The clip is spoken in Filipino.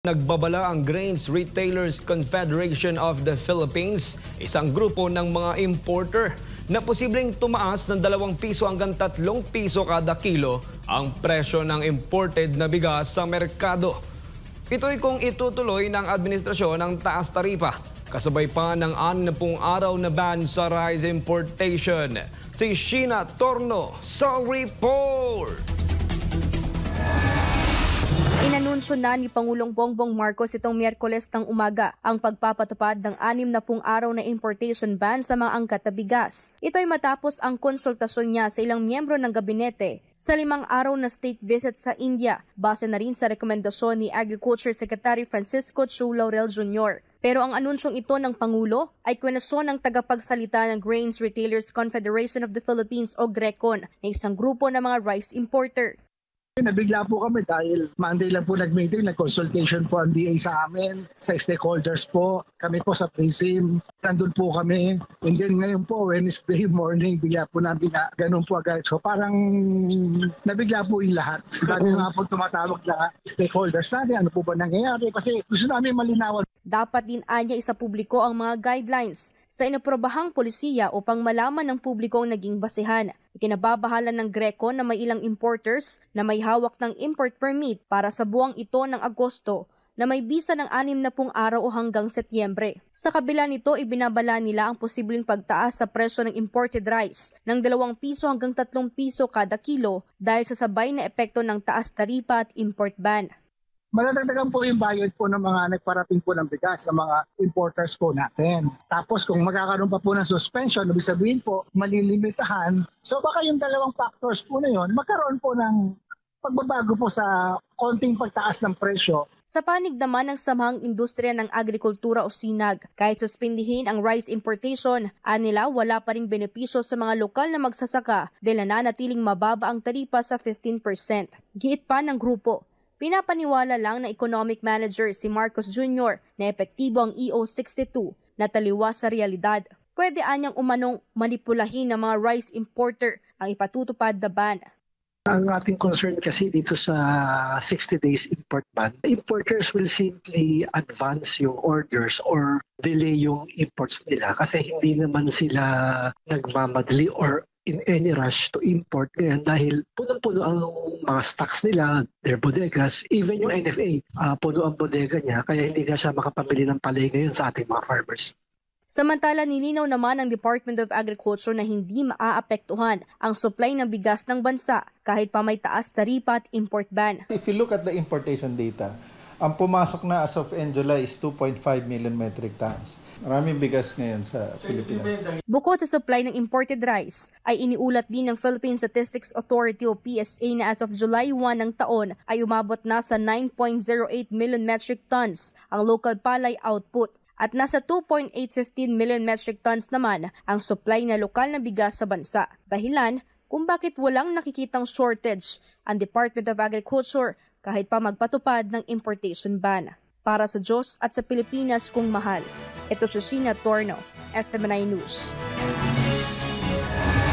Nagbabala ang Grains Retailers Confederation of the Philippines, isang grupo ng mga importer, na posibleng tumaas ng 2 piso hanggang 3 piso kada kilo ang presyo ng imported na bigas sa merkado. Ito'y kung itutuloy ng administrasyon ang taas taripa, kasabay pa ng 60 araw na ban sa rice importation. Si Sheena Torno sa report! Inanunsyo na ni Pangulong Bongbong Marcos itong Miyerkules ng umaga ang pagpapatupad ng 60 araw na importation ban sa mga angkat na bigas. Ito ay matapos ang konsultasyon niya sa ilang miyembro ng gabinete sa 5 araw na state visit sa India, base na rin sa rekomendasyon ni Agriculture Secretary Francisco Chu Laurel Jr. Pero ang anunsyong ito ng Pangulo ay kwestiyon ng tagapagsalita ng Grains Retailers Confederation of the Philippines o GRECON na isang grupo ng mga rice importer. Nabigla po kami dahil Monday lang po nag-meeting, nag-consultation po ang DA sa amin, sa stakeholders po. Kami po sa PRISM, nandun po kami. And then ngayon po, Wednesday morning, bigla po namin na ganun po agad. So parang nabigla po yung lahat. Dahil nga po tumatawag na stakeholders natin, ano po ba nangyayari? Kasi gusto namin malinawan. Dapat din anya isa publiko ang mga guidelines sa inaprobahang polisiya upang malaman ng publiko ang naging basehan. Ikinababahala ng GRECON na may ilang importers na may hawak ng import permit para sa buwang ito ng Agosto na may bisa ng 60 araw o hanggang Setyembre. Sa kabila nito, ibinabala nila ang posibleng pagtaas sa presyo ng imported rice ng 2 piso hanggang 3 piso kada kilo dahil sa sabay na epekto ng taas taripa at import ban. Madadagdagan po yung bayad po ng mga nagparating po ng bigas sa mga importers po natin. Tapos kung magkakaroon pa po ng suspension, ibig sabihin po malilimitahan. So baka yung 2 factors po na yun, magkaroon po ng pagbabago po sa konting pagtaas ng presyo. Sa panig naman ng Samahang Industriya ng Agrikultura o SINAG, kahit suspindihin ang rice importation, anila wala pa ring benepisyo sa mga lokal na magsasaka dahil nananatiling mababa ang taripa sa 15%. Giit pa ng grupo, pinapaniwala lang ng economic manager si Marcos Jr. na epektibo ang EO62 na taliwas sa realidad. Pwede anyang umanong manipulahin ng mga rice importer ang ipatutupad na ban. Ang ating concern kasi dito sa 60 days import ban, importers will simply advance yung orders or delay yung imports nila kasi hindi naman sila nagmamadali or in any rush to import ngayon dahil puno-puno ang mga stocks nila, their bodegas, even yung NFA, puno ang bodega niya kaya hindi nga siya makapamili ng palay ngayon sa ating mga farmers. Samantala, nilinaw naman ng Department of Agriculture na hindi maaapektuhan ang supply ng bigas ng bansa kahit pa may taas taripa at import ban. If you look at the importation data, ang pumasok na as of end July is 2.5 million metric tons. Maraming bigas ngayon sa Pilipinas. Bukod sa supply ng imported rice, ay iniulat din ng Philippine Statistics Authority o PSA na as of July 1 ng taon ay umabot na sa 9.08 million metric tons ang local palay output at nasa 2.815 million metric tons naman ang supply na lokal na bigas sa bansa. Dahilan kung bakit walang nakikitang shortage ang Department of Agriculture kahit pa magpatupad ng importation ban. Para sa Diyos at sa Pilipinas kung mahal, ito si Sheena Torno, SMNI News.